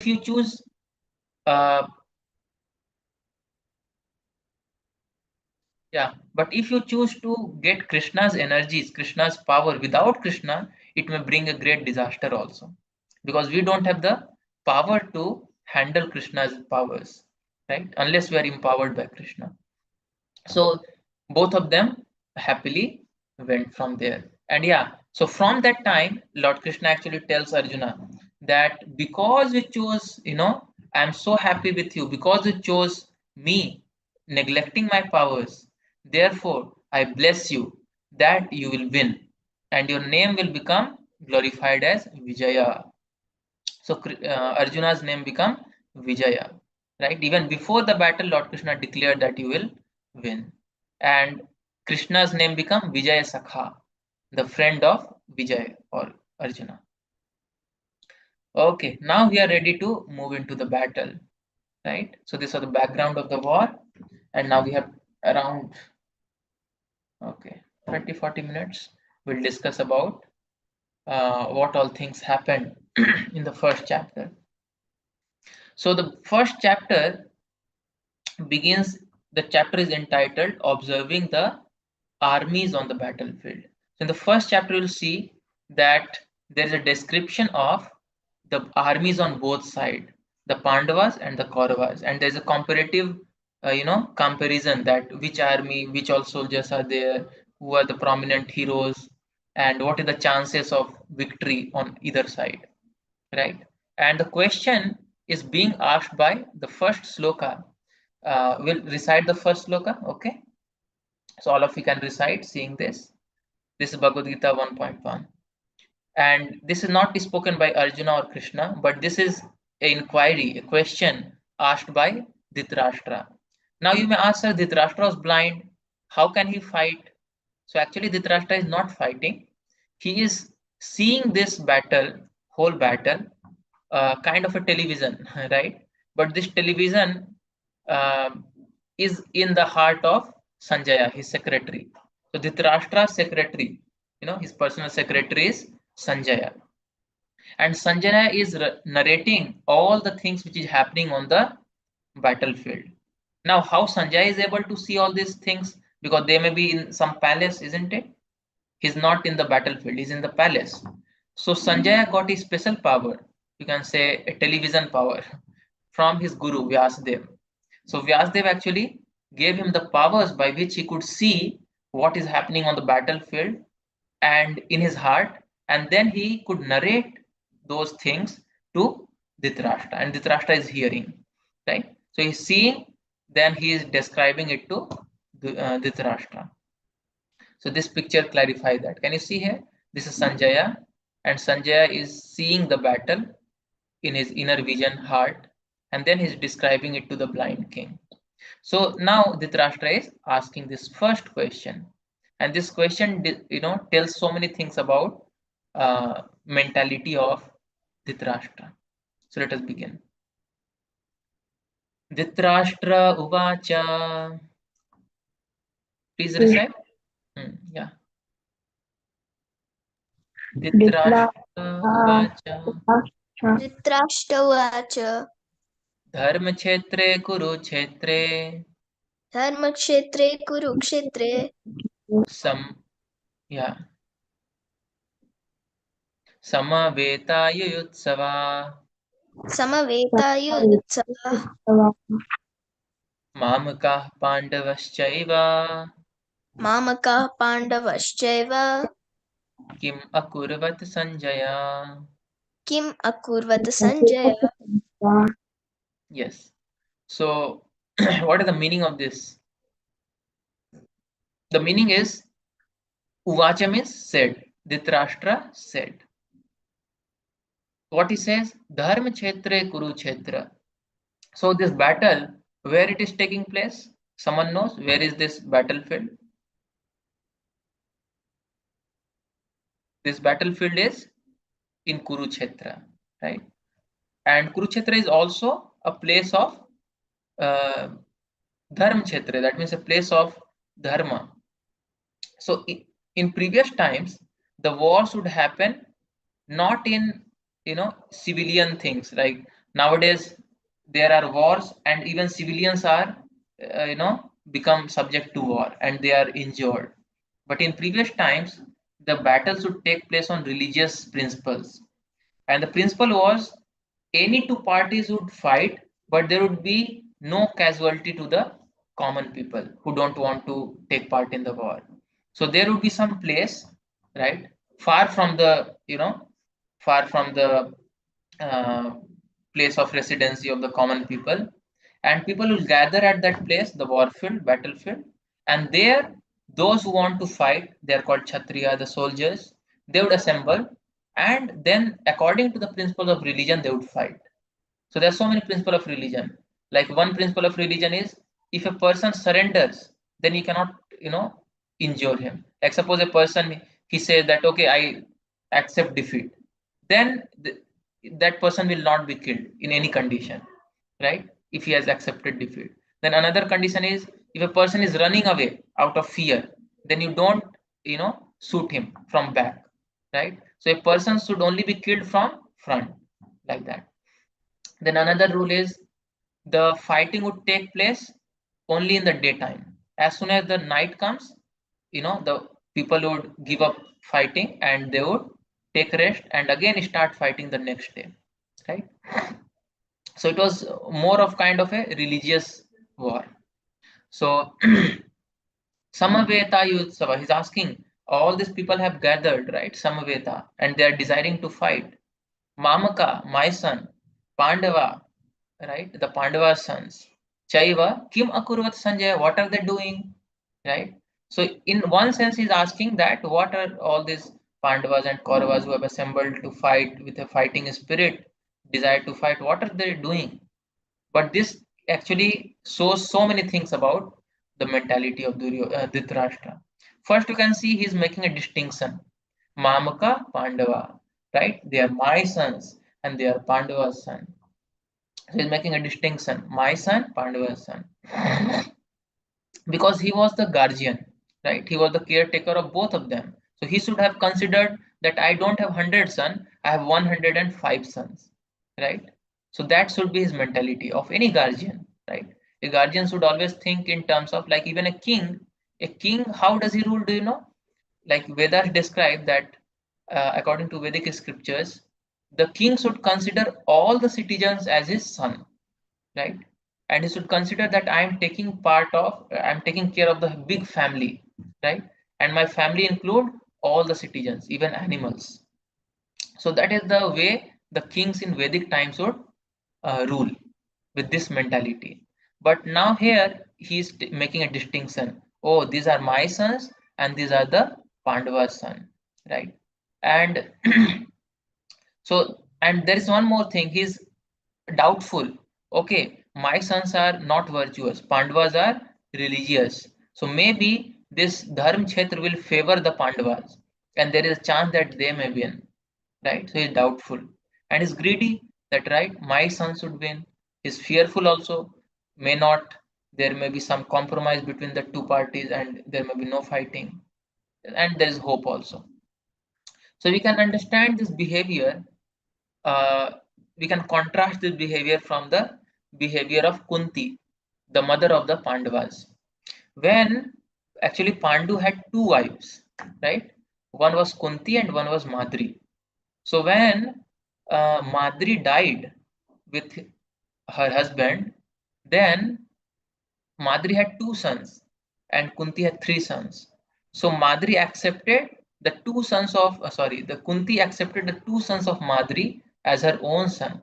if you choose but if you choose to get Krishna's energies, Krishna's power without Krishna, it may bring a great disaster also. Because we don't have the power to handle Krishna's powers, right? Unless we are empowered by Krishna. So both of them happily went from there. And so from that time, Lord Krishna actually tells Arjuna that because you chose, I'm so happy with you, because you chose me, neglecting my powers, therefore I bless you that you will win and your name will become glorified as Vijaya. So Arjuna's name become Vijaya, right? Even before the battle, Lord Krishna declared that you will win. And Krishna's name become Vijaya Sakha, the friend of Vijay or Arjuna. Okay, now we are ready to move into the battle, right? So this is the background of the war. And now we have around, 30-40 minutes. We'll discuss about what all things happened in the first chapter. So the first chapter begins, the chapter is entitled Observing the Armies on the Battlefield. So in the first chapter, you'll see that there is a description of the armies on both sides, the Pandavas and the Kauravas, and there's a comparative, comparison that which army, which all soldiers are there, who are the prominent heroes, and what are the chances of victory on either side, right? And the question is being asked by the first sloka. We'll recite the first sloka, okay? So all of you can recite seeing this. This is Bhagavad Gita 1.1. And this is not spoken by Arjuna or Krishna, but this is an inquiry, a question asked by Dhritarashtra. Now you may ask, sir, Dhritarashtra was blind. How can he fight? So actually Dhritarashtra is not fighting. He is seeing this battle, whole battle, kind of a television, right? But this television uh, is in the heart of Sanjaya, his secretary. So Dhritarashtra's secretary, his personal secretary is Sanjaya. And Sanjaya is narrating all the things which is happening on the battlefield. Now, how Sanjaya is able to see all these things? Because they may be in some palace, isn't it? He's not in the battlefield, he's in the palace. So Sanjaya got a special power, you can say a television power, from his guru Vyasdev. So Vyasdev actually gave him the powers by which he could see what is happening on the battlefield and in his heart, and then he could narrate those things to Dhritarashtra, and Dhritarashtra is hearing, right? So he's seeing, then he is describing it to Dhritarashtra. So this picture clarifies that. Can you see here? This is Sanjaya, and Sanjaya is seeing the battle in his inner vision heart, and then he's describing it to the blind king. So now Dhritarashtra is asking this first question, and this question, tells so many things about mentality of Dhritarashtra. So let us begin. Dhritarashtra uvacha. Please recite. Yeah. Dhritarashtra uvacha. धृतराष्ट्रवाच धर्मक्षेत्रे कुरुक्षेत्रे धर्मक्षेत्रे कुरुक्षेत्रे सम yeah समवेतायुयुत्सवा समवेतायुत्सवः मामकाः पाण्डवश्चैव मामकाः पाण्डवश्चैव किम् अकुर्वत संजय. किम् अकुर्वत Sanjay. Yes. So what is the meaning of this? The meaning is uvacha means said. Dhritarashtra said. What he says? Dharma kshetre kurukshetra. So this battle, where it is taking place? Someone knows where is this battlefield? This battlefield is in Kurukshetra, right? And Kurukshetra is also a place of Dharma Kshetra, that means a place of Dharma. So in previous times, the wars would happen not in civilian things like Nowadays, there are wars, and even civilians are, become subject to war and they are injured. But in previous times, the battles would take place on religious principles. And the principle was any two parties would fight, but there would be no casualty to the common people who don't want to take part in the war. So there would be some place, right, far from the, far from the uh, place of residency of the common people, and people will gather at that place, the warfield, battlefield, and there those who want to fight, they are called kshatriya, the soldiers, they would assemble, and then according to the principles of religion they would fight. So there are so many principles of religion. Like one principle of religion is, if a person surrenders, then you cannot, injure him. Like suppose a person, he says that okay, I accept defeat, then that person will not be killed in any condition, right? If he has accepted defeat. Then another condition is, if a person is running away out of fear, then you don't, shoot him from back, right? So a person should only be killed from front, like that. Then another rule is, the fighting would take place only in the daytime. As soon as the night comes, the people would give up fighting and they would take rest and again start fighting the next day, right? So it was more of kind of a religious war. So Samaveta Yutsava, he's asking, all these people have gathered, right? Samaveta, and they are desiring to fight. Mamaka, my son, Pandava, right? The Pandava sons. Chaiva, Kim Akurvat Sanjay, what are they doing? Right? So, in one sense, he's asking that what are all these Pandavas and Kauravas who have assembled to fight with a fighting spirit, desire to fight, what are they doing? But this actually shows so many things about the mentality of Dhritarashtra. First, you can see he's making a distinction. Mamaka, Pandava, right? They are my sons and they are Pandava's son. So he's making a distinction. My son, Pandava's son. Because he was the guardian, right? He was the caretaker of both of them. So he should have considered that I don't have 100 sons, I have 105 sons, right? So that should be his mentality of any guardian, right? A guardian should always think in terms of, like, even a king, how does he rule? Do you know? Like Vedas describe that, according to Vedic scriptures, the king should consider all the citizens as his son, right? And he should consider that I'm taking care of the big family, right? And my family include all the citizens, even animals. So that is the way the kings in Vedic times would rule, with this mentality. But now here he is making a distinction. Oh, these are my sons and these are the Pandava's son, right? And so, and there is one more thing. He's doubtful. Okay, my sons are not virtuous. Pandavas are religious. So maybe this Dharm Kshetra will favor the Pandavas, and there is a chance that they may win. Right? So he's doubtful, and he's greedy. That right, my son should win. He's fearful also. May not. There may be some compromise between the two parties, and there may be no fighting, and there is hope also. So we can understand this behavior, uh, we can contrast this behavior from the behavior of Kunti, the mother of the Pandavas. When actually Pandu had two wives, right? One was Kunti and one was Madri. So when Madri died with her husband, then Madri had two sons and Kunti had three sons. So Madri accepted the two sons of, the Kunti accepted the two sons of Madri as her own son.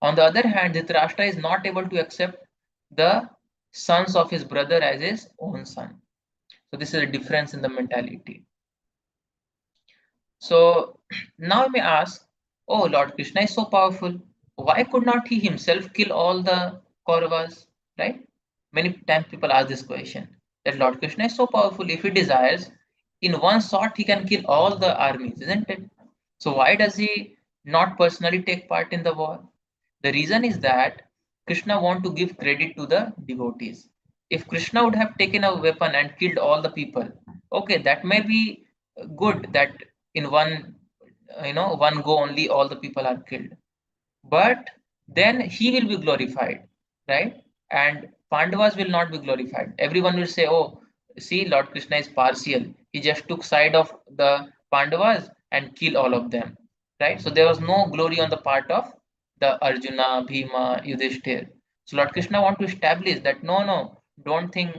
On the other hand, Dhritarashtra is not able to accept the sons of his brother as his own son. So this is a difference in the mentality. So now you may ask, oh, Lord Krishna is so powerful. Why could not he himself kill all the Kauravas? Right? Many times people ask this question, that Lord Krishna is so powerful. If he desires, in one shot he can kill all the armies, isn't it? So why does he not personally take part in the war? The reason is that Krishna want to give credit to the devotees. If Krishna would have taken a weapon and killed all the people, okay, that may be good that in one go only all the people are killed. But then he will be glorified, right? And Pandavas will not be glorified. Everyone will say, oh, see, Lord Krishna is partial. He just took side of the Pandavas and kill all of them, right? So there was no glory on the part of the Arjuna, Bhima, Yudhishthir. So Lord Krishna want to establish that no, no, don't think,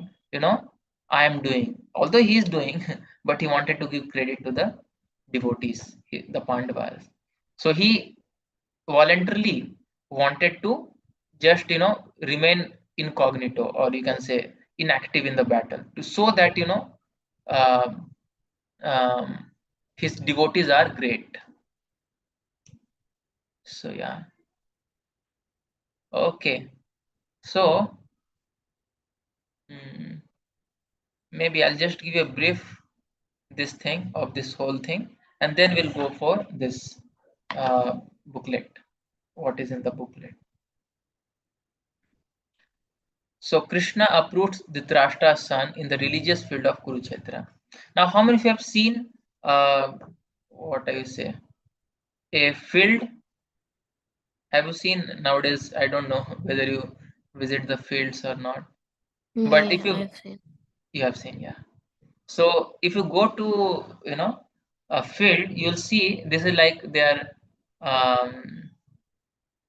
I am doing. Although he is doing, but he wanted to give credit to the devotees, the Pandavas. So he voluntarily wanted to just remain incognito, or you can say inactive in the battle, to show that uh, um, his devotees are great. So yeah, okay. So mm, maybe I'll just give you a brief this thing of this whole thing, and then we'll go for this booklet, what is in the booklet. So Krishna uproots Dhritarashtra's son in the religious field of Kurukshetra. Now, how many of you have seen what I say a field? Have you seen nowadays? I don't know whether you visit the fields or not, but if Yeah, you I've seen. you have seen, yeah. So if you go to a field, you'll see this is like they are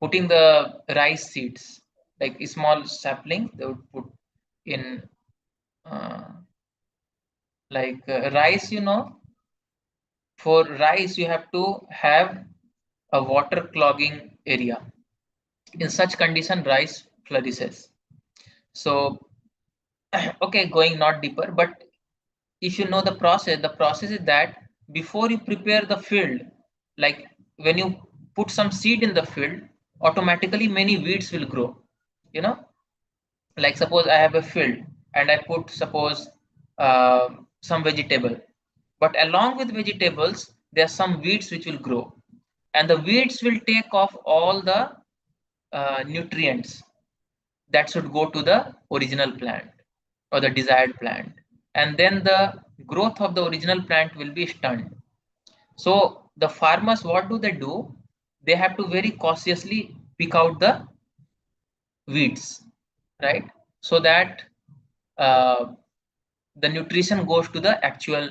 putting the rice seeds, like a small sapling. They would put in uh, like rice, for rice you have to have a water clogging area. In such condition rice flourishes. So okay, going not deeper, but if you know the process is that before you prepare the field, like when you put some seed in the field, automatically many weeds will grow. you know like suppose I have a field and I put, suppose, some vegetable, but along with vegetables there are some weeds which will grow, and the weeds will take off all the nutrients that should go to the original plant or the desired plant, and then the growth of the original plant will be stunned. So the farmers, what do? They have to very cautiously pick out the weeds, right? So that uh, the nutrition goes to the actual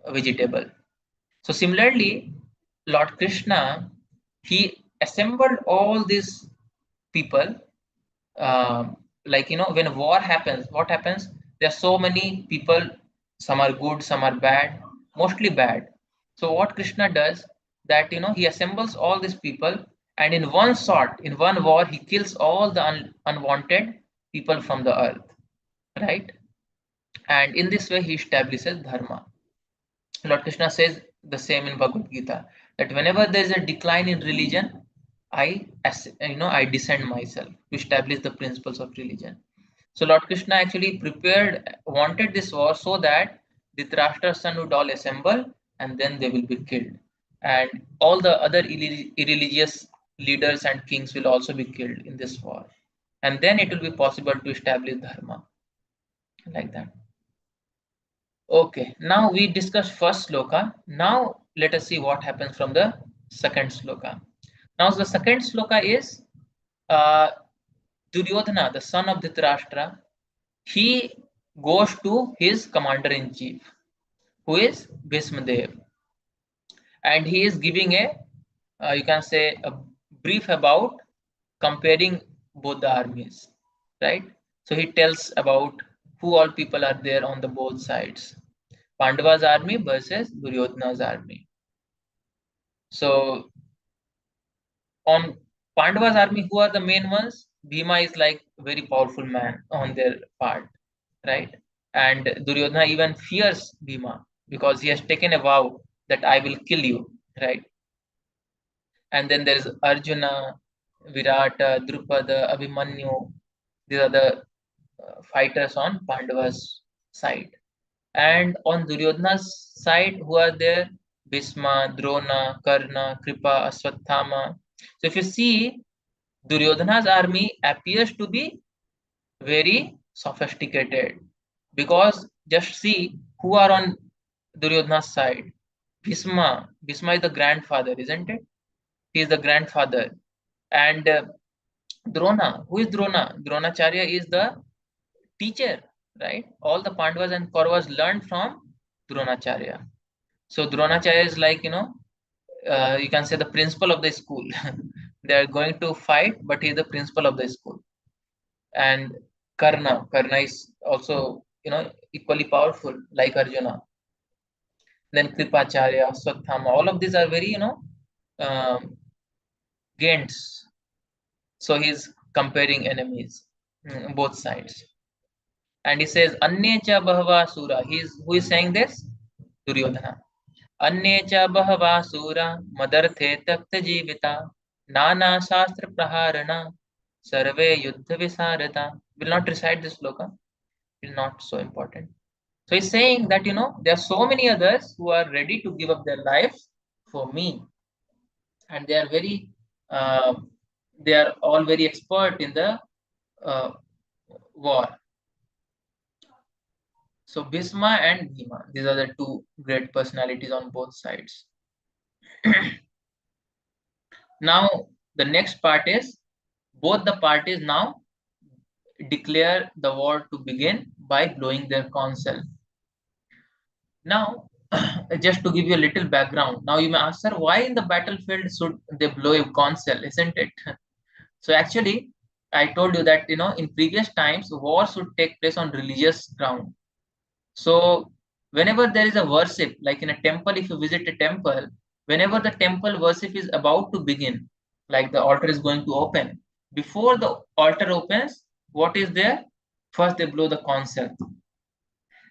vegetable. So similarly, Lord Krishna, he assembled all these people. Like when war happens, what happens? There are so many people. Some are good, some are bad, mostly bad. So what Krishna does, that he assembles all these people, and in one shot, in one war, he kills all the unwanted people from the earth, right? And in this way, he establishes dharma. Lord Krishna says the same in Bhagavad Gita, that whenever there is a decline in religion, I descend myself to establish the principles of religion. So Lord Krishna actually wanted this war so that Dhritarashtra's son would all assemble and then they will be killed, and all the other irreligious leaders and kings will also be killed in this war, and then it will be possible to establish dharma, like that. Okay, now we discussed first sloka. Now let us see what happens from the second sloka. Now the second sloka is uh, Duryodhana, the son of Dhritarashtra. He goes to his commander in chief, who is Bhismadev, and he is giving you can say, a brief about comparing both the armies, right? So he tells about who all people are there on the both sides. Pandava's army versus Duryodhana's army. So on Pandava's army, who are the main ones? Bhima is like very powerful man on their part, right? And Duryodhana even fears Bhima because he has taken a vow that I will kill you, right? And then there is Arjuna, Virata, Drupada, Abhimanyu. These are the fighters on Pandava's side. And on Duryodhana's side, who are there? Bhisma, Drona, Karna, Kripa, Aswathama. So if you see, Duryodhana's army appears to be very sophisticated, because just see who are on Duryodhana's side. Bhisma. Bhisma is the grandfather, isn't it? He is the grandfather. And Drona, who is Drona? Dronacharya is the teacher, right? All the Pandavas and Kauravas learned from Dronacharya. So Dronacharya is like, you can say the principal of the school. They are going to fight, but he is the principal of the school. And Karna is also, equally powerful, like Arjuna. Then Kripacharya, Swathama, all of these are very, um, gains. So he's comparing enemies, both sides. And he says, Annecha Bahava Sura. Who is saying this? Duryodhana. Annecha Bahava Sura, Madarthe Takta Jivita, Nana Shastra Praharana, Sarve Yuddha Visarada. Will not recite this sloka. It is not so important. So he's saying that, there are so many others who are ready to give up their lives for me. And uh, they are all very expert in the uh, war. So Bhisma and Bhima, these are the two great personalities on both sides. Now the next part is both the parties now declare the war to begin by blowing their conch shell. Now, just to give you a little background, now you may ask, sir, why in the battlefield should they blow a conch shell, isn't it? So actually, I told you that in previous times war should take place on religious ground. So whenever there is a worship, like in a temple, if you visit a temple, whenever the temple worship is about to begin, like the altar is going to open, before the altar opens, what is there? First they blow the conch shell.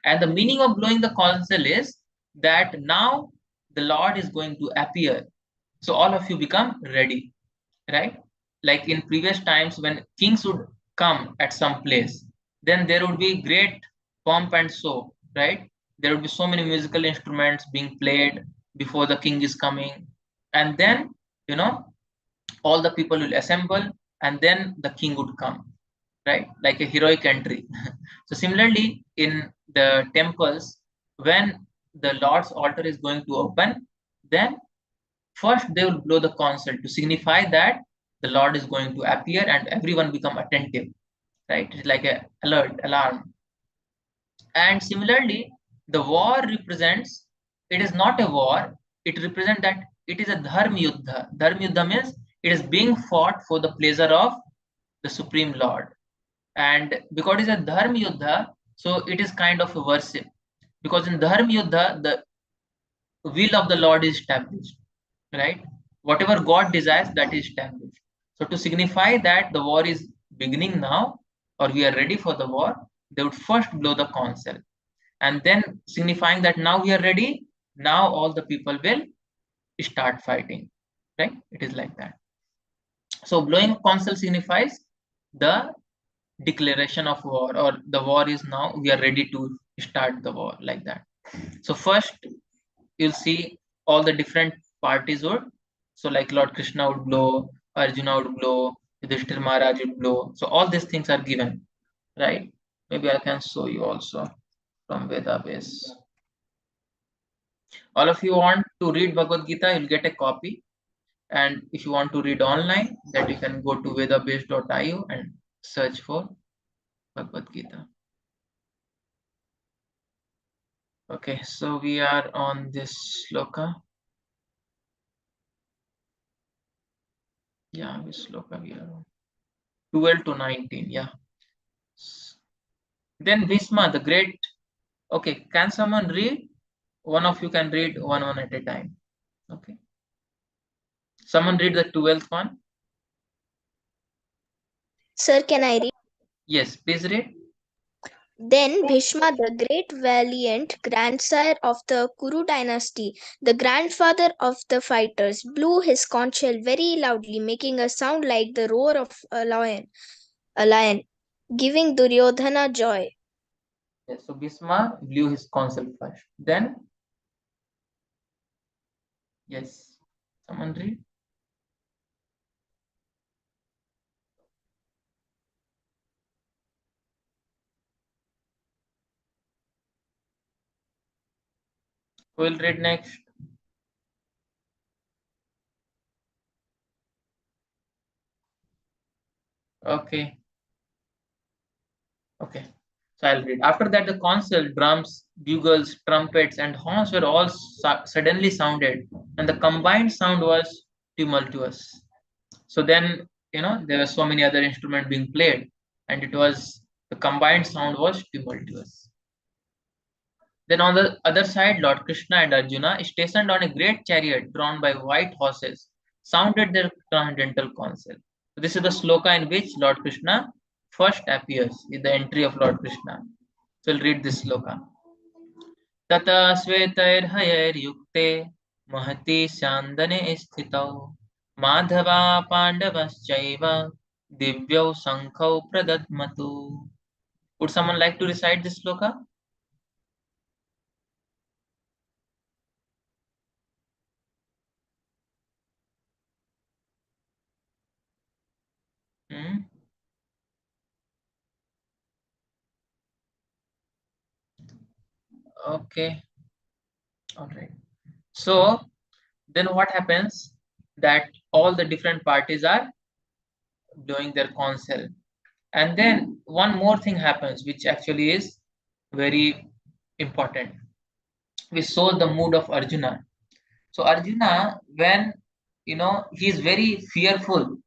And the meaning of blowing the conch shell is that now the Lord is going to appear. So all of you become ready, right? Like in previous times when kings would come at some place, then there would be great pomp and show, right? There would be so many musical instruments being played before the king is coming. And then, you know, all the people will assemble and then the king would come, right? Like a heroic entry. So similarly, in the temples, when the Lord's altar is going to open, then first they will blow the conch shell to signify that the Lord is going to appear and everyone become attentive, right? It's like a alert, alarm. And similarly, the war represents, it is not a war, it represents that it is a dharma yuddha. Dharma yuddha means it is being fought for the pleasure of the Supreme Lord. And because it is a dharma yuddha, so it is kind of a worship. Because in dharma yuddha, the will of the Lord is established, right? Whatever God desires, that is established. So to signify that the war is beginning now, or we are ready for the war, they would first blow the conch shell, and then signifying that now we are ready. Now all the people will start fighting, right? It is like that. So blowing conch shell signifies the declaration of war, or the war is now. We are ready to start the war, like that. So first you'll see all the different parties would. So like Lord Krishna would blow, Arjuna would blow, Yudhishthir Maharaj would blow. So all these things are given, right? Maybe I can show you also from Veda base. All of you want to read Bhagavad Gita, you'll get a copy. And if you want to read online, that you can go to vedabase.io and search for Bhagavad Gita. Okay, so we are on this sloka. Yeah, which sloka we are on? 12 to 19, yeah. Then Bhisma, the great. Okay, can someone read? One of you can read one at a time. Okay. Someone read the 12th one. Sir, can I read? Yes, please read. Then Bhishma, the great valiant grandsire of the Kuru dynasty, the grandfather of the fighters, blew his conch shell very loudly, making a sound like the roar of a lion, giving Duryodhana joy. Yes, so Bhisma blew his counsel first. Then, yes, someone read. Who will read next? Okay. Okay. So I'll read. After that, the council, drums, bugles, trumpets, and horns were all suddenly sounded, and the combined sound was tumultuous. So then, there were so many other instruments being played, and the combined sound was tumultuous. Then on the other side, Lord Krishna and Arjuna, stationed on a great chariot drawn by white horses, sounded their transcendental counsel. So this is the sloka in which Lord Krishna first appears, in the entry of Lord Krishna. So we'll read this sloka. ततः श्वेतैर्हयैर्युक्ते महति स्यान्दने स्थितौ Madhava पाण्डवश्चैव दिव्यौ शङ्खौ प्रदद्मतु. Would someone like to recite this sloka? Hmm? Okay, all right. So then what happens, that all the different parties are doing their counsel, and then one more thing happens which actually is very important. We saw the mood of Arjuna. So Arjuna, when he is very fearful,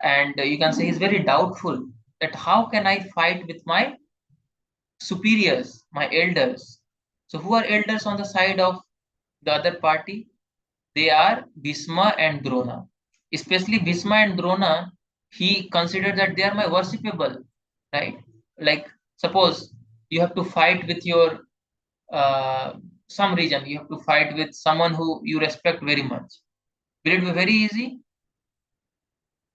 and you can say he's very doubtful, that how can I fight with my superiors, my elders. So who are elders on the side of the other party? They are Bhisma and Drona. Especially Bhisma and Drona, he considered that they are my worshipable, right? Like, suppose you have to fight with your uh, some region, you have to fight with someone who you respect very much. Will it be very easy?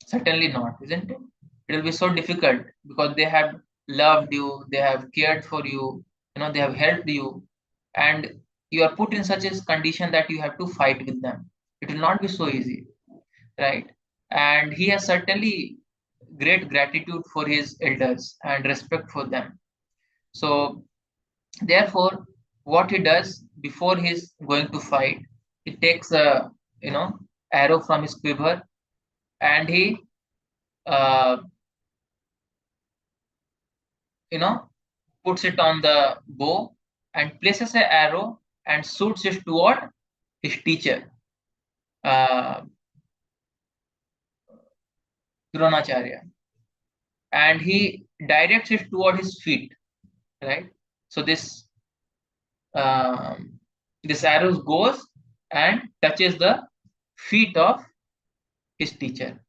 Certainly not, isn't it? It will be so difficult because they have loved you, they have cared for you, they have helped you, and you are put in such a condition that you have to fight with them. It will not be so easy, right? And he has certainly great gratitude for his elders and respect for them. So, therefore, what he does before he's going to fight, he takes a arrow from his quiver, and he uh, you know puts it on the bow and places an arrow and shoots it toward his teacher, uh, Dronacharya, and he directs it toward his feet, right? So um, this arrow goes and touches the feet of his teacher.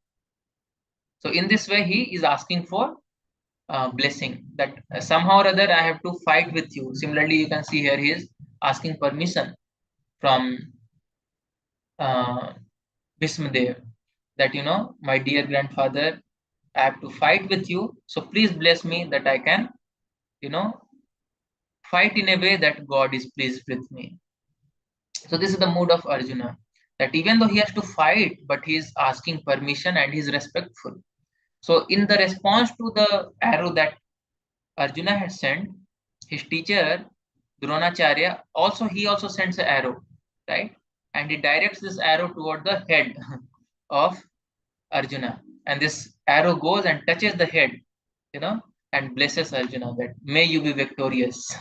So in this way, he is asking for blessing, that somehow or other I have to fight with you. Similarly, you can see here he is asking permission from uh, Bhismadev, that my dear grandfather, I have to fight with you, so please bless me that I can you know fight in a way that God is pleased with me. So this is the mood of Arjuna, that even though he has to fight, but he is asking permission and he is respectful. So in the response to the arrow that Arjuna had sent, his teacher Dronacharya also sends an arrow, right? And he directs this arrow toward the head of Arjuna, and this arrow goes and touches the head, you know, and blesses Arjuna, that may you be victorious,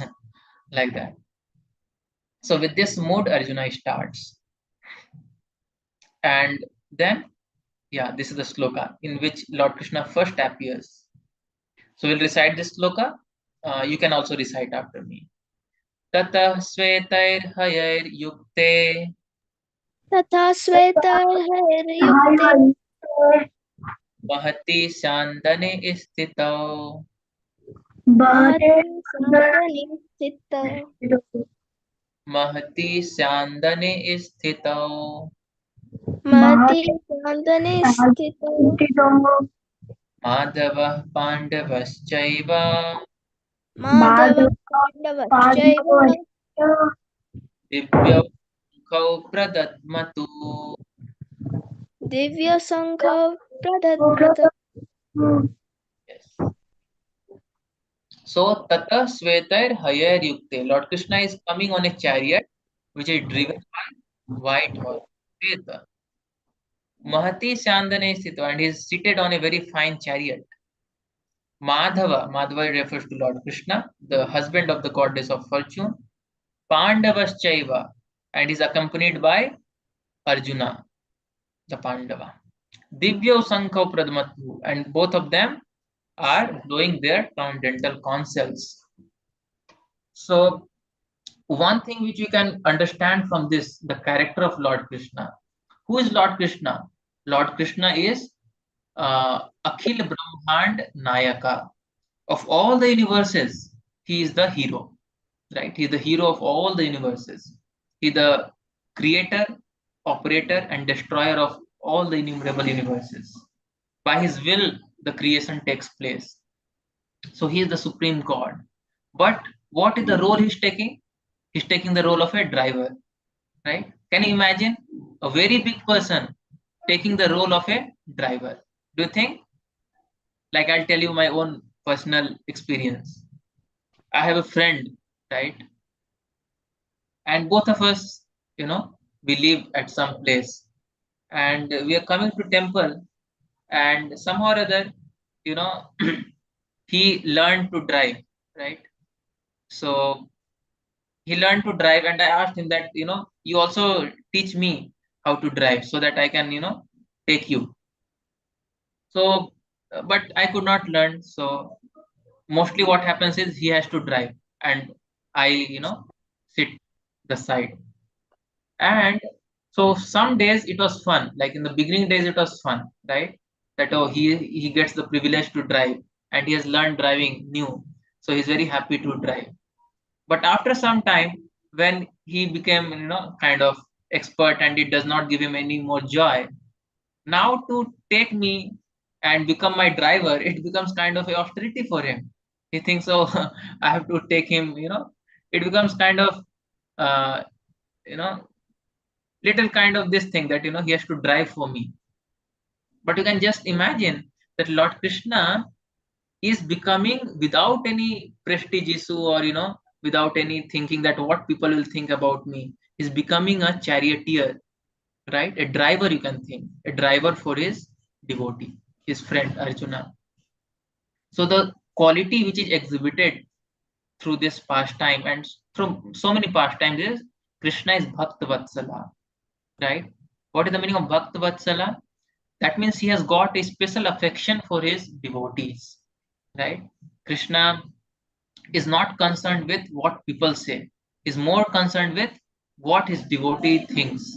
like that. So with this mood, Arjuna starts, and then yeah, this is the sloka in which Lord Krishna first appears. So we'll recite this sloka. You can also recite after me. Tata swetair yukte तथा श्वेतैर्हयैर्युक्ते महति शांदने स्थितौ महति सदने स्थितौ महति शांदने स्थितौ महति सदने स्थितौ माधवः पाण्डवश्चैव माधवः पाण्डवश्चैव दिव्यौ खौ प्रदद्मतु. दिव्यशङ्खौ प्रदद्मत. Yes. So Tata Swetair Hayair Yukte. Lord Krishna is coming on a chariot which is driven by white horse. Sweta. Mahati Shandane Sthito, and he is seated on a very fine chariot. Madhava refers to Lord Krishna, the husband of the goddess of fortune. Pandavaschaiva, and is accompanied by Arjuna, the Pandava. Divyo Sankho Pradmatu, and both of them are blowing their transcendental concells. So, one thing which we can understand from this, the character of Lord Krishna. Who is Lord Krishna? Lord Krishna is Akhil Brahmand Nayaka. Of all the universes, he is the hero, right? He is the hero of all the universes. He is the creator, operator, and destroyer of all the innumerable universes. By his will, the creation takes place. So he is the supreme God. But what is the role he's taking? He's taking the role of a driver, right? Can you imagine a very big person taking the role of a driver? Do you think? Like, I'll tell you my own personal experience. I have a friend, right? And both of us, we live at some place, and we are coming to temple, and somehow or other, you know, he learned to drive, right? So he learned to drive, and I asked him that, you also teach me how to drive so that I can, take you. So, but I could not learn. So mostly what happens is he has to drive, and I, sit the side. And so some days it was fun. Like in the beginning days, it was fun, right? That, oh, he gets the privilege to drive, and he has learned driving new, so he's very happy to drive. But after some time, when he became, kind of expert, and it does not give him any more joy, now to take me and become my driver, it becomes kind of a austerity for him. He thinks, oh, I have to take him. It becomes kind of, uh, you know little kind of this thing that, he has to drive for me. But you can just imagine that Lord Krishna is becoming, without any prestige issue, or without any thinking that what people will think about me, is becoming a charioteer, right? A driver, you can think, a driver for his devotee, his friend Arjuna. So the quality which is exhibited through this pastime and through so many pastimes is Krishna is Bhakta Vatsala, right? What is the meaning of Bhakta Vatsala? That means he has got a special affection for his devotees, right? Krishna is not concerned with what people say, is more concerned with what his devotee thinks,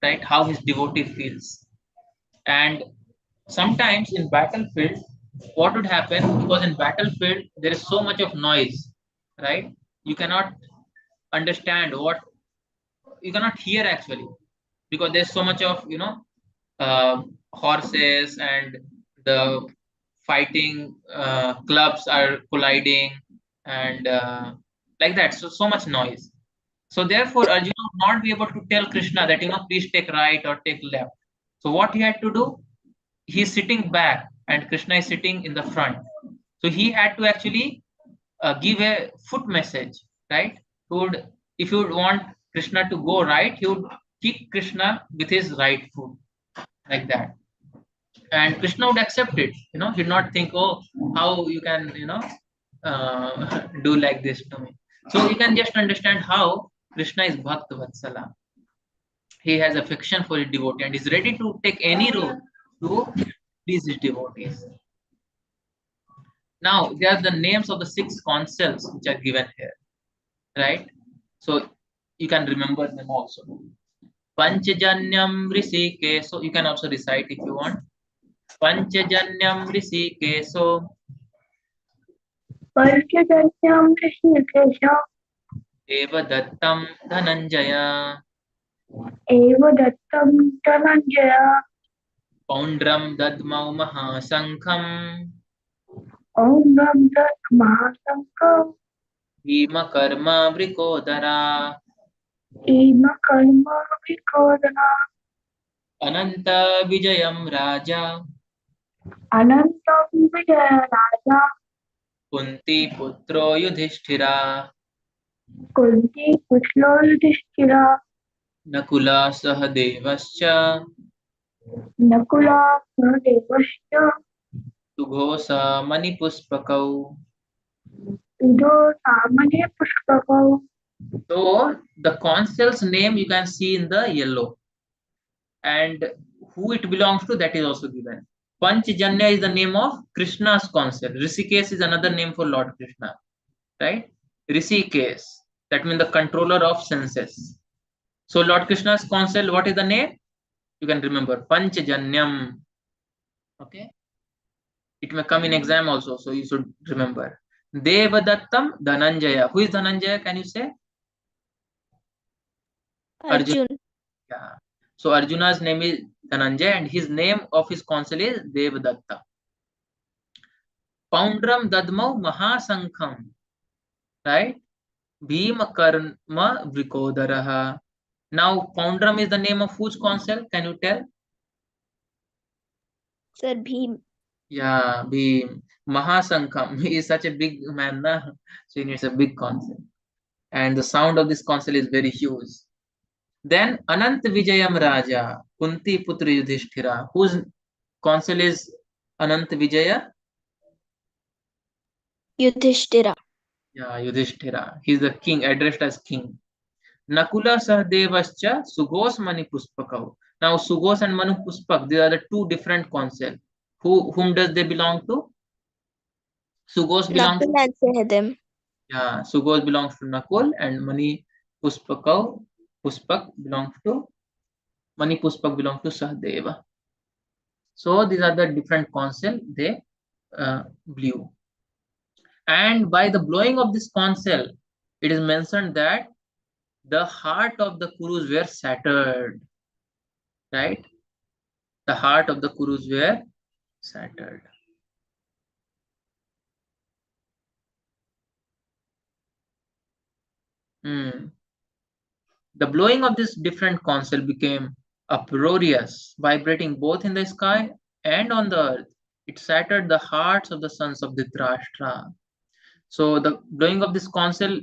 right? How his devotee feels. And sometimes in battlefield, what would happen, because in battlefield there is so much of noise, right? You cannot understand what, you cannot hear actually, because there's so much of, horses, and the fighting clubs are colliding, and like that, so much noise. So therefore Arjuna would not be able to tell Krishna that, please take right or take left. So what he had to do, he's sitting back and Krishna is sitting in the front. So he had to actually give a foot message, right? He would, if you would want Krishna to go right, he would kick Krishna with his right foot, like that. And Krishna would accept it. He'd not think, oh, how you can, do like this to me. So you can just understand how Krishna is Bhakta Vatsala. He has affection for his devotee and is ready to take any role to please his devotees. Now, there are the names of the six concepts which are given here, right? So you can remember them also. Panchajanyam Rishikeso, you can also recite if you want. Panchajanyam Rishikeso, Panchajanyam Rishikesha Eva Dattam Dhananjaya, Eva Dattam Dhananjaya Poundram Dadmau Mahasankham, Om Ram Tat Mahasankam Bhima Karma Vrikodara, Ema Karma Vikodana Ananta Vijayam Raja, Anantam Vijaya Raja Kunti Putro Yudhishthira, Kunti Pushlo Yudhishthira Nakula Sahadevascha, Nakula Sahadevasya Sughosa Manipuspakau. So the constell's name you can see in the yellow, and who it belongs to, that is also given. Panchjanya is the name of Krishna's concept. Rishikesh is another name for Lord Krishna, right? Rishikesh, that means the controller of senses. So Lord Krishna's concept, what is the name? You can remember Panchjanyam. Okay, it may come in exam also, so you should remember. Devadattam Dhananjaya. Who is Dhananjaya? Can you say? Arjuna. Arjun. Yeah. So Arjuna's name is Dhananjaya, and his name of his counsel is Devadatta. Poundram Dadmau Mahasankham, right? Bhima Karma Vrikodaraha. Now, Poundram is the name of whose counsel? Can you tell? Sir Bhim. Yeah, Bhim. Mahasankham. He is such a big man, na? So he needs a big counsel. And the sound of this counsel is very huge. Then Anant Vijayam Raja, Kunti Putra Yudhishthira, whose counsel is Anant Vijaya? Yudhishthira. Yeah, Yudhishthira. He's the king, addressed as king. Nakula Sahadevascha Sugos Mani Puspakau. Now, Sugos and Manu Puspak, these are the two different concepts. Whom does they belong to? Sugos belongs Nakul and Sahadev. Yeah, Sugos belongs to Nakul, and Mani Puspak belongs to Mani Puspak belongs to Sahadeva. So these are the different concepts they blew. And by the blowing of this conch shell, it is mentioned that the heart of the Kurus were shattered, right? The heart of the Kurus were shattered. Hmm. The blowing of this different conch shell became uproarious, vibrating both in the sky and on the earth. It shattered the hearts of the sons of Dhritarashtra. So the blowing of this conch shell,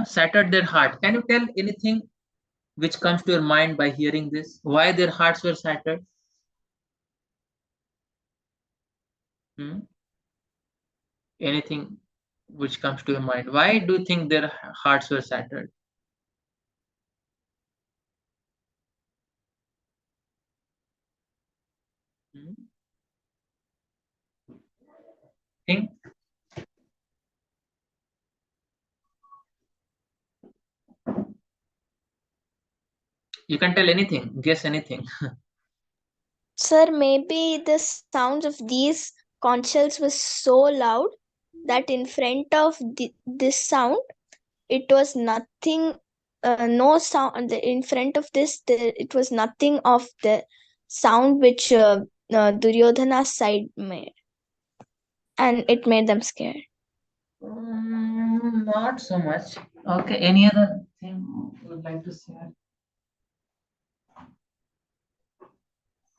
shattered their heart. Can you tell anything which comes to your mind by hearing this? Why their hearts were shattered? Hmm? Anything which comes to your mind? Why do you think their hearts were shattered? Hmm? Think you can tell anything, guess anything. Sir, maybe the sounds of these conch shells was so loud that in front of this sound, it was nothing, no sound. In front of this, it was nothing of the sound which Duryodhana's side made. And it made them scared. Not so much. Okay, any other thing you would like to share?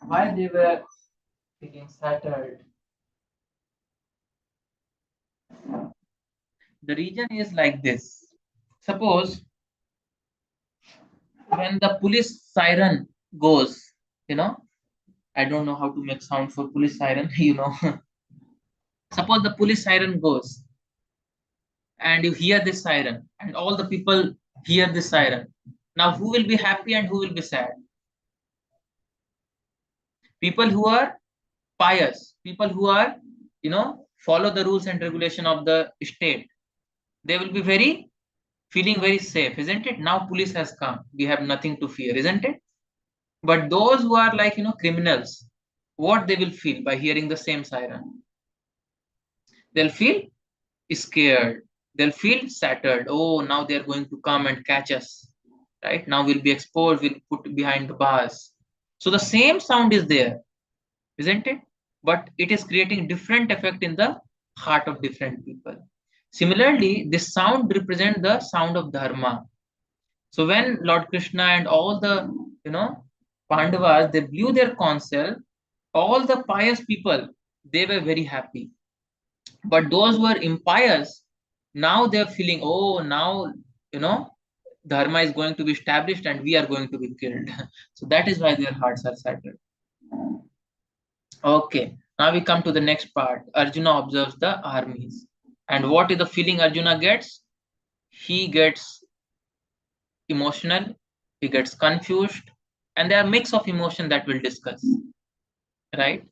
Why they were getting shattered? The reason is like this. Suppose when the police siren goes, you know, I don't know how to make sound for police siren, Suppose the police siren goes and you hear this siren and all the people hear this siren. Now, who will be happy and who will be sad? People who are pious, people who are, follow the rules and regulation of the state. They will be feeling very safe, isn't it? Now police has come. We have nothing to fear, isn't it? But those who are like, criminals, what they will feel by hearing the same siren? They'll feel scared. They'll feel shattered. Oh, now they're going to come and catch us. Right? Now we'll be exposed, we'll put behind the bars. So the same sound is there, isn't it? But it is creating different effect in the heart of different people. Similarly, this sound represents the sound of dharma. So when Lord Krishna and all the, Pandavas, they blew their conch shell, all the pious people, they were very happy. But those who are impious, now they're feeling, oh, now, you know, dharma is going to be established and we are going to be killed. So that is why their hearts are shattered. Okay. Now we come to the next part. Arjuna observes the armies. And what is the feeling Arjuna gets? He gets emotional, he gets confused, and there are mix of emotion that we'll discuss, right?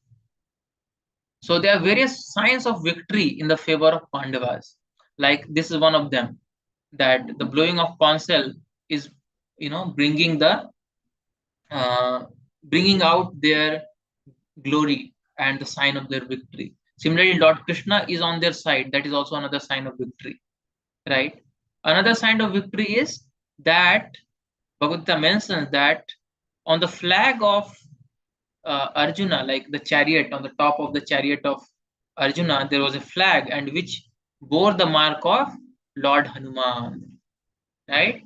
So there are various signs of victory in the favor of Pandavas. Like this is one of them, that the blowing of conch shell is, bringing the bringing out their glory and the sign of their victory. Similarly, Lord Krishna is on their side. That is also another sign of victory, right? Another sign of victory is that Bhagavad mentions that on the flag of Arjuna, like the chariot, on the top of the chariot of Arjuna, there was a flag and which bore the mark of Lord Hanuman, right?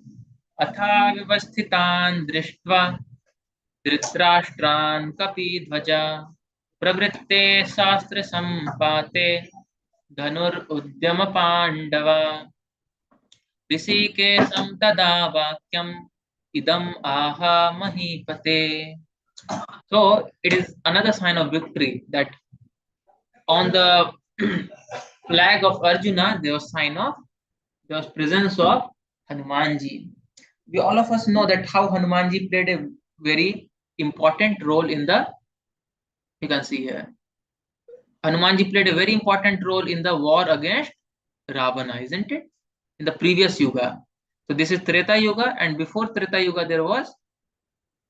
Atha vyavasthitan drishtva धृतराष्ट्रान् कपिध्वजा प्रवृत्ते शास्त्र संपाते धनुरुद्यम पांडव ऋषिकेशं तदा वाक्यम idam aha mahipate. So it is another sign of victory that on the flag of Arjuna there was presence of Hanumanji. We all of us know that how Hanumanji played a very important role in the, you can see here, Hanumanji played a very important role in the war against Ravana, isn't it? In the previous yuga. So this is Treta Yuga, and before Treta Yuga there was,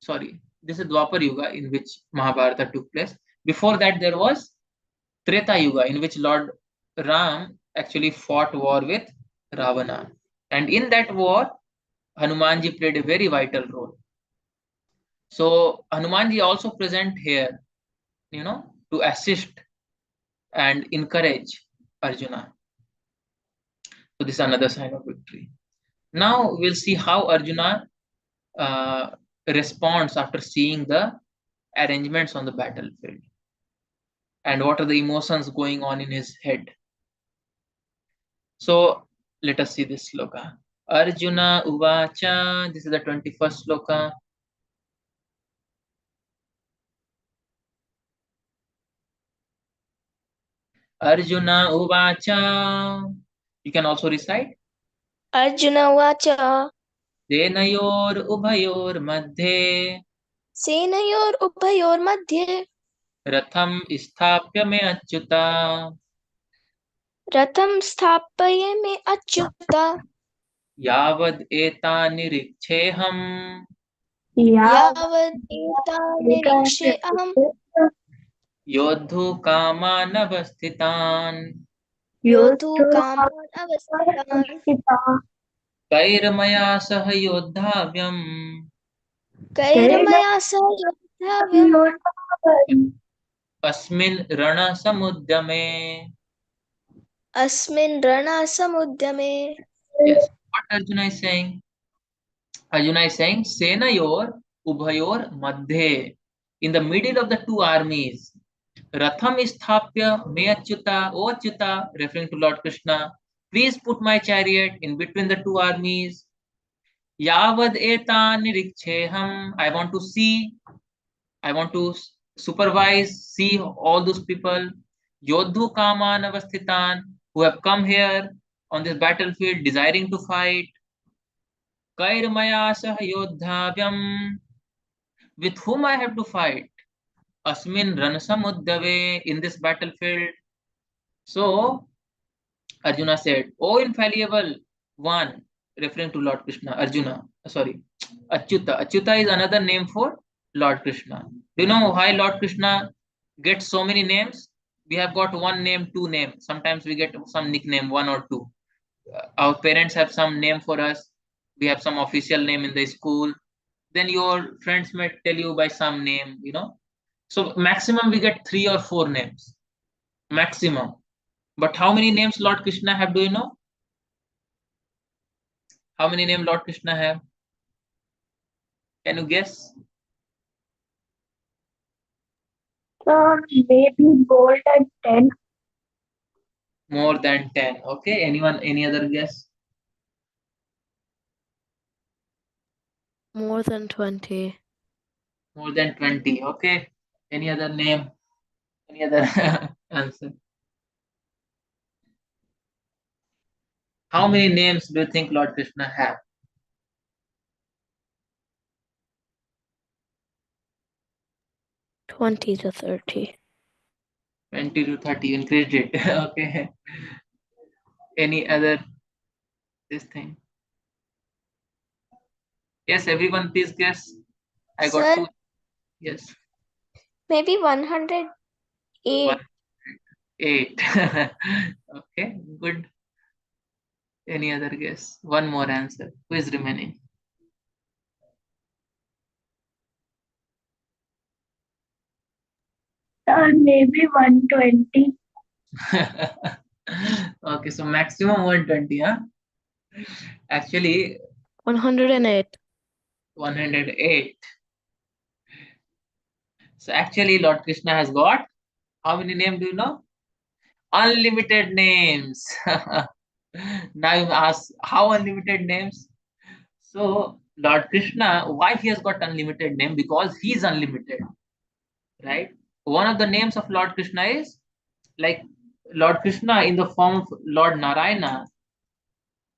sorry, this is Dwapar Yuga in which Mahabharata took place. Before that there was Treta Yuga in which Lord Ram actually fought war with Ravana. And in that war, Hanumanji played a very vital role. So Hanumanji also present here, to assist and encourage Arjuna. So this is another sign of victory. Now we'll see how Arjuna uh, responds after seeing the arrangements on the battlefield and what are the emotions going on in his head. So let us see this sloka. Arjuna Uvacha. This is the 21st sloka. Arjuna Uvacha. You can also recite. Arjuna Vacha. Senayor Ubhayor Madhye Senayor Ubhayor Madhye. Ratham Isthapya Me Achyuta Ratham Sthapaya Me Achyuta. Yavad Eta Niriksheham Yavadeta Nirikshe Aham. Yodhu Kamanavasthitan Yodhu Kaman Avasthitan. Kairmaya Sah Yodhavyam Kairmaya Sayodhavyam. Asmin Rana Samudyame. Asmin Rana Samudyame. Yes, what Arjuna is saying? Arjuna is saying Senayor Ubhayor Madhye. In the middle of the two armies, Ratham Isthapya Me Achyuta, O Achyuta, referring to Lord Krishna. Please put my chariot in between the two armies. Yavad Etan Niriksheham. I want to supervise, see all those people. Yodhu Kaman Avasthitan, who have come here on this battlefield desiring to fight. Kairmaya Sah Yodhavyam. With whom I have to fight? Asmin Ranasamuddave, in this battlefield. So Arjuna said, O infallible one, referring to Lord Krishna, Arjuna, sorry, Achyuta. Achyuta is another name for Lord Krishna. Do you know why Lord Krishna gets so many names? We have got one name, two names. Sometimes we get some nickname, one or two. Our parents have some name for us. We have some official name in the school. Then your friends might tell you by some name. So maximum we get 3 or 4 names. Maximum. But how many names Lord Krishna have, do you know? How many names Lord Krishna have? Can you guess? Maybe more than 10. More than 10. Okay. Anyone, any other guess? More than 20. More than 20. Okay. Any other name? Any other answer? How many names do you think Lord Krishna have? 20 to 30. 20 to 30. Increased it. Okay. Any other this thing? Yes, everyone, please guess. I got Sir, two. Yes, maybe 108. 108. Okay, good. Any other guess? One more answer. Who is remaining? Maybe 120. Okay, so maximum 120, huh? Actually, 108. 108. So actually, Lord Krishna has got how many names do you know? Unlimited names. Now you ask how unlimited names? So Lord Krishna, why he has got unlimited name? Because he is unlimited, right? One of the names of Lord Krishna is like Lord Krishna in the form of Lord Narayana.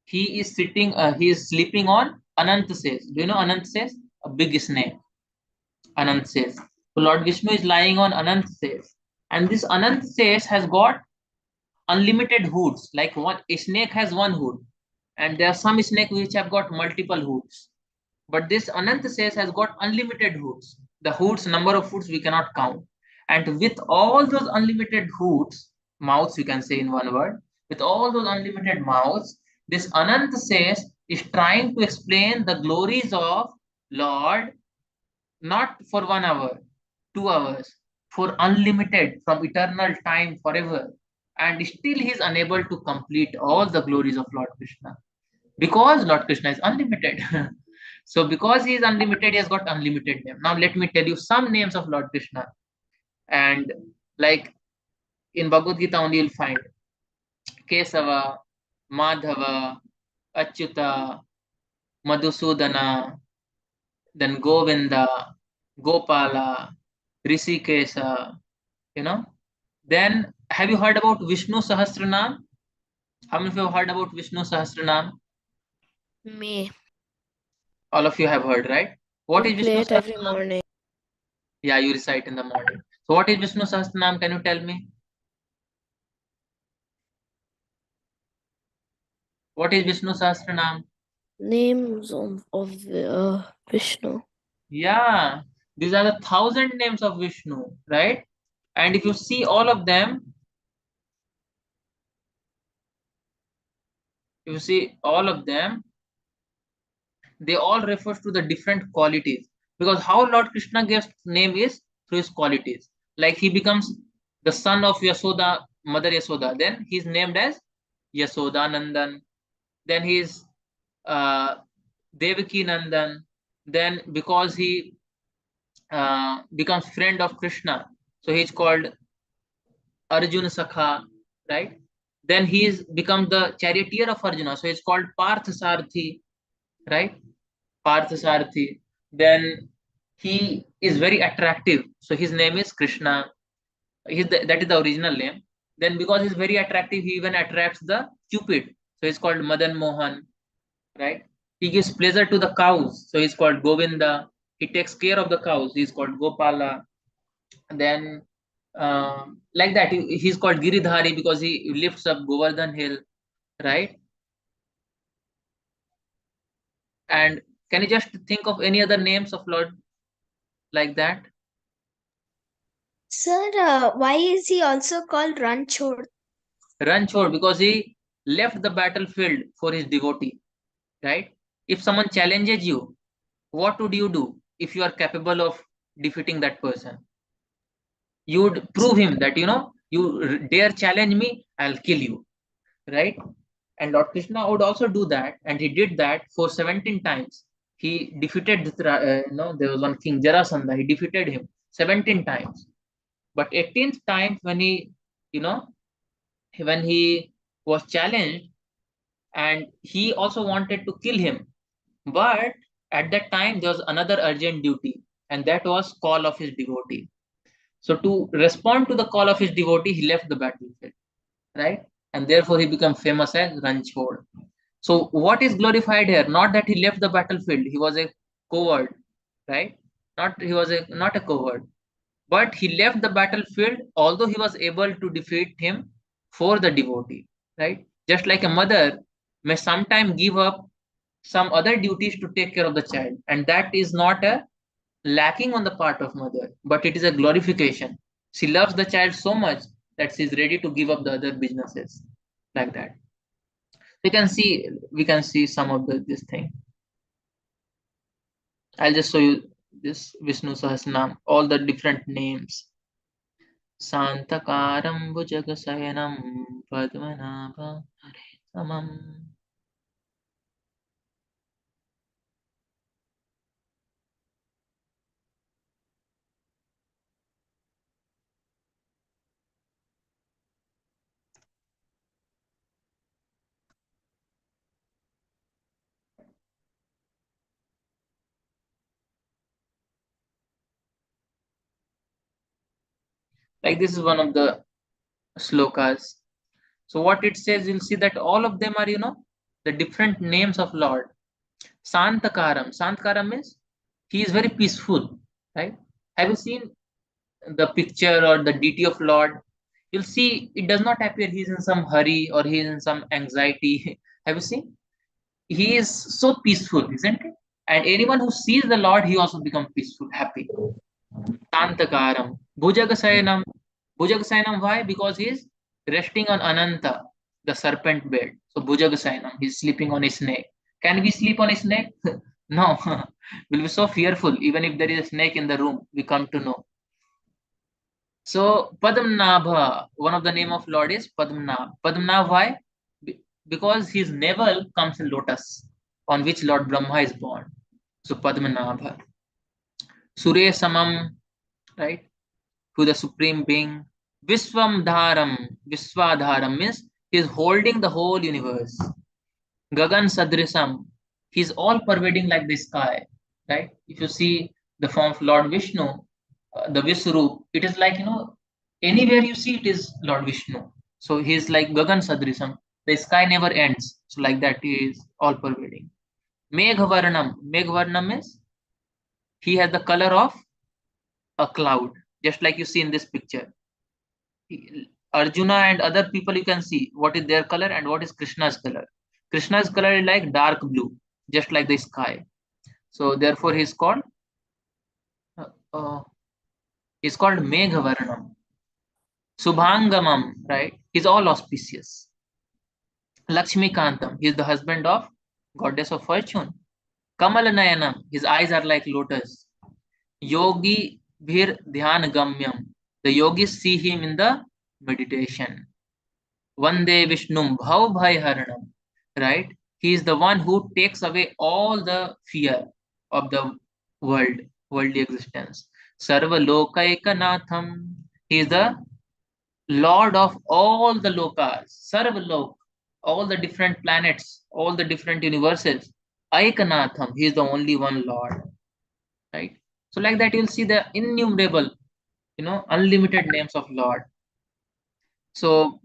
He is sitting, he is sleeping on Anant says. Do you know Anant says? A big snake. Anant says. So Lord Vishnu is lying on Anant says. And this Anant says has got unlimited hoods. Like one a snake has one hood. And there are some snake which have got multiple hoods. But this Anant says has got unlimited hoods. The hoods, number of hoods we cannot count. And with all those unlimited hoods, mouths you can say in one word, with all those unlimited mouths, this Anant says is trying to explain the glories of Lord, not for 1 hour, 2 hours, for unlimited, from eternal time, forever. And still he is unable to complete all the glories of Lord Krishna because Lord Krishna is unlimited. So because he is unlimited, he has got unlimited name. Now let me tell you some names of Lord Krishna. And like in Bhagavad Gita only you'll find Kesava, Madhava, Achyuta, Madhusudana, then Govinda, Gopala, Rishikesa, you know. Then have you heard about Vishnu Sahasranam? How many of you have heard about Vishnu Sahasranam? Me. All of you have heard, right? What We is play Vishnu it every Sahasranam? morning. Yeah, you recite in the morning. So what is Vishnu Sahasranam? Can you tell me? What is Vishnu Sahasranam? Names of Vishnu. Yeah, these are the 1,000 names of Vishnu, right? And if you see all of them, if you see all of them, they all refers to the different qualities. Because how Lord Krishna gives name is through his qualities. Like he becomes the son of Yasoda, Mother Yasoda. Then he's named as Yasoda Nandan. Then he's Devaki Nandan. Then because he becomes friend of Krishna, so he's called Arjuna Sakha, right? Then he's become the charioteer of Arjuna, so he's called Partha Sarthi, right? Partha Sarthi. Then he is very attractive, so his name is Krishna. That is the original name. Then because he's very attractive, he even attracts the Cupid, so he's called Madan Mohan, right? He gives pleasure to the cows, so he's called Govinda. He takes care of the cows, he's called Gopala. Then, like that, he's called Giridhari because he lifts up Govardhan hill, right? And can you just think of any other names of Lord like that? Sir, why is he also called Ranchod? Ranchor because he left the battlefield for his devotee, right? If someone challenges you, what would you do if you are capable of defeating that person? You would prove him that you dare challenge me, I'll kill you, right? And Lord Krishna would also do that, and he did that for 17 times. He defeated there was one king Jarasandha. He defeated him 17 times, but 18th time when you know when he was challenged, and he also wanted to kill him, but at that time there was another urgent duty, and that was call of his devotee. So to respond to the call of his devotee, he left the battlefield, right? And therefore he became famous as Ranchhod. So what is glorified here? Not that he left the battlefield, he was a coward, right? Not a coward, but he left the battlefield, although he was able to defeat him for the devotee, right? Just like a mother may sometime give up some other duties to take care of the child, and that is not a lacking on the part of mother, but it is a glorification. She loves the child so much that she is ready to give up the other businesses, like that. We can see some of this thing. I'll just show you this Vishnu Sahasranam, all the different names. Santakaram Bhujagasayanam Padmanabha Samam. Like this is one of the slokas. So what it says, you'll see that all of them are, the different names of Lord. Santakaram means he is very peaceful, right? Have you seen the picture or the deity of Lord? You'll see it does not appear he's in some hurry or he's in some anxiety. Have you seen? He is so peaceful, isn't it? And anyone who sees the Lord, he also becomes peaceful, happy. Santakaram. Bhujagasayanam. Bhujagasayanam, why? Because he is resting on Ananta, the serpent bed. So Bhujagasayanam, he's sleeping on a snake. Can we sleep on a snake? No. We'll be so fearful. Even if there is a snake in the room, we come to know. So Padmanabha, one of the name of Lord is Padmanabh. Padmanabh, why? Because his navel comes in lotus, on which Lord Brahma is born. So Padmanabha. Surya Samam, right? To the Supreme Being. Viswam Dharam, Viswadharam means he is holding the whole universe. Gagan Sadrisam, he is all pervading like the sky, right? If you see the form of Lord Vishnu, the Viswarup, it is like, anywhere you see it is Lord Vishnu. So he is like Gagan Sadrisam. The sky never ends. So like that, he is all pervading. Meghavarnam, Meghavarnam is he has the color of a cloud, just like you see in this picture. Arjuna and other people, you can see what is their color and what is Krishna's color. Krishna's color is like dark blue, just like the sky. So therefore, uh, uh, he's called Meghavarnam. Subhangamam, right? He's all auspicious. Lakshmi Kantam, he's the husband of goddess of fortune. Kamalanayanam, his eyes are like lotus. Yogi Bhir Dhyan Gamyam, the yogis see him in the meditation. Vande Vishnum Bhav Bhai Haranam, right? He is the one who takes away all the fear of the worldly existence. Sarva Lokaikanatham, he is the Lord of all the lokas, Sarva Lok, all the different planets, all the different universes. Aikanatham, he is the only one Lord, right? So like that, you'll see the innumerable, unlimited names of Lord. So,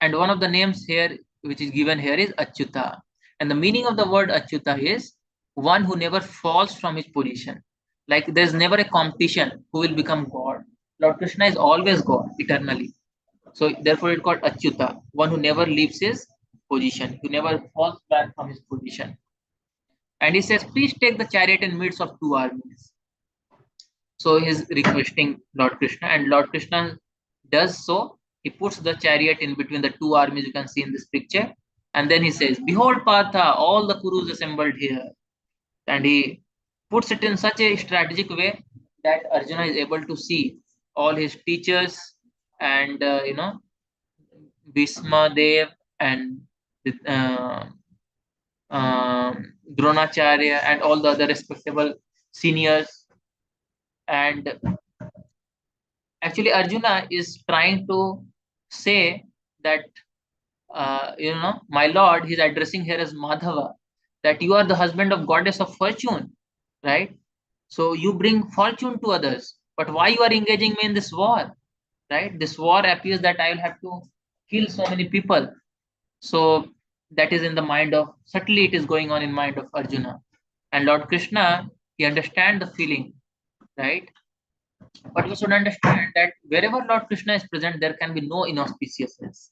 and one of the names here which is given here is Achyuta. And the meaning of the word Achyuta is one who never falls from his position. Like there's never a competition who will become God. Lord Krishna is always God eternally. So therefore it's called Achyuta, one who never leaves his position, who never falls back from his position. And he says, please take the chariot in midst of two armies. So he's requesting Lord Krishna, and Lord Krishna does so. He puts the chariot in between the two armies you can see in this picture. And then he says, behold, Partha, all the Kurus assembled here. And he puts it in such a strategic way that Arjuna is able to see all his teachers and, Bhisma Dev and uh, Dronacharya and all the other respectable seniors. And actually, Arjuna is trying to say that, my lord, he's addressing here as Madhava, that you are the husband of goddess of fortune, right? So you bring fortune to others. But why you are engaging me in this war? Right? This war appears that I will have to kill so many people. So that is in the mind of, subtly it is going on in mind of Arjuna. And Lord Krishna, he understand the feeling, right? But we should understand that wherever Lord Krishna is present, there can be no inauspiciousness.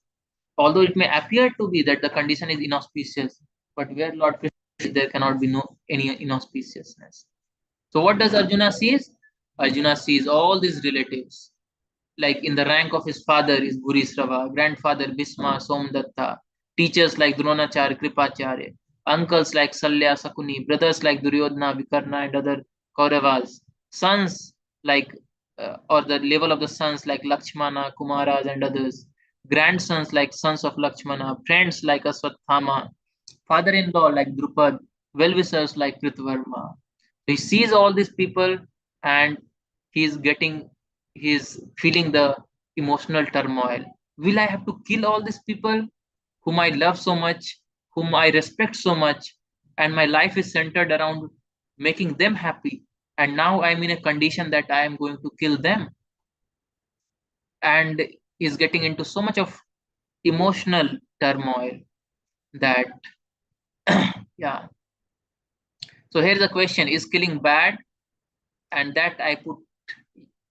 Although it may appear to be that the condition is inauspicious, but where Lord Krishna is, there cannot be no any inauspiciousness. So what does Arjuna sees? Arjuna sees all these relatives. Like in the rank of his father is Bhurisrava, grandfather Bhisma, Somdatta, teachers like Dronacharya, Kripacharya, uncles like Salya, Sakuni, brothers like Duryodhana, Vikarna, and other Kauravas, sons like, or the level of the sons like Lakshmana, Kumaras, and others, grandsons like sons of Lakshmana, friends like Aswathama, father-in-law like Drupad, well-wishers like Kritvarma. He sees all these people and he's getting, he's feeling the emotional turmoil. Will I have to kill all these people whom I love so much, whom I respect so much, and my life is centered around making them happy? And now I'm in a condition that I am going to kill them. And he's getting into so much of emotional turmoil that, yeah. So here's the question: is killing bad? And that I put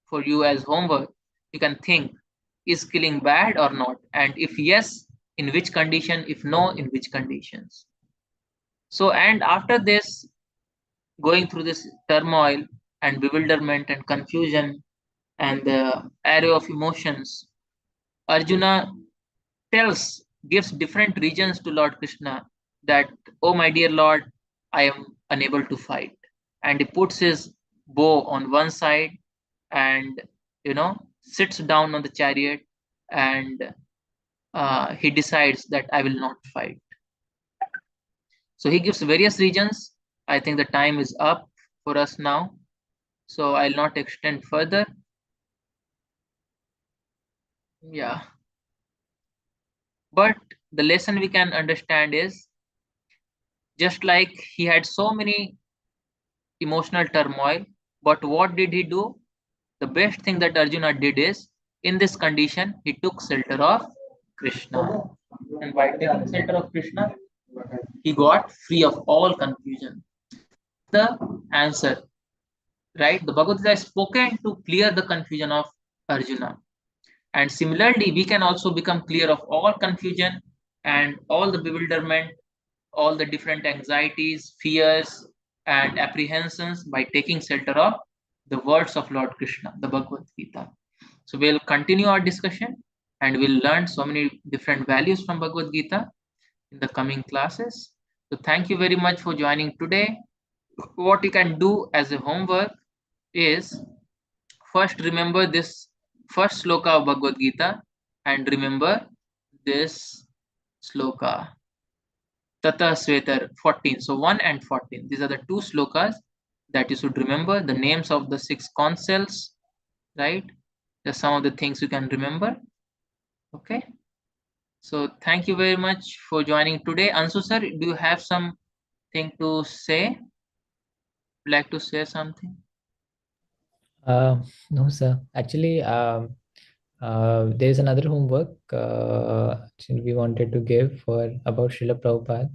for you as homework. You can think, is killing bad or not? And if yes, in which condition? If no, in which conditions? So, and after this, going through this turmoil and bewilderment and confusion and the array of emotions, Arjuna gives different reasons to Lord Krishna that, oh my dear Lord, I am unable to fight. And he puts his bow on one side and, sits down on the chariot and he decides that I will not fight. So he gives various reasons. I think the time is up for us now. So I'll not extend further. Yeah. But the lesson we can understand is, just like he had so many emotional turmoil, but what did he do? The best thing that Arjuna did is, in this condition, he took shelter of Krishna. And by taking shelter of Krishna, he got free of all confusion. The answer, right? The Bhagavad Gita is spoken to clear the confusion of Arjuna. And similarly, we can also become clear of all confusion and all the bewilderment, all the different anxieties, fears, and apprehensions by taking shelter of the words of Lord Krishna, the Bhagavad Gita. So we'll continue our discussion and we'll learn so many different values from Bhagavad Gita in the coming classes. So thank you very much for joining today. What you can do as a homework is, first remember this first sloka of Bhagavad Gita and remember this sloka. Tata Svetar 14. So 1 and 14. These are the two slokas that you should remember. The names of the 6 consuls, right? There's some of the things you can remember. Okay. So thank you very much for joining today. Ansu sir, do you have something to say? Like to say something? No, sir. Actually, there's another homework actually we wanted to give for about Srila Prabhupada.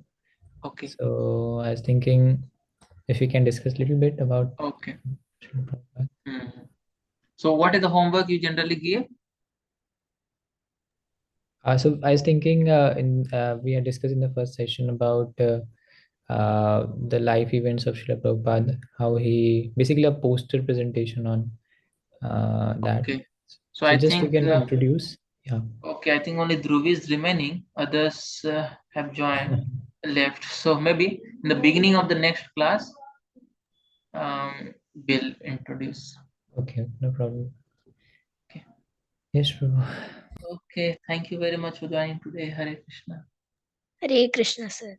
Okay. So I was thinking if we can discuss a little bit about Okay. Srila Prabhupada. So what is the homework you generally give? So I was thinking we had discussed in the first session about the life events of Srila Prabhupada, how he basically a poster presentation on that. Okay. So So I just you think, can introduce. Yeah. okay, I think only Dhruvi is remaining. Others have joined, left. So maybe in the beginning of the next class, we'll introduce. Okay, no problem. Okay. Yes, Prabhu. Okay. Thank you very much for joining today. Hare Krishna. Hare Krishna, sir.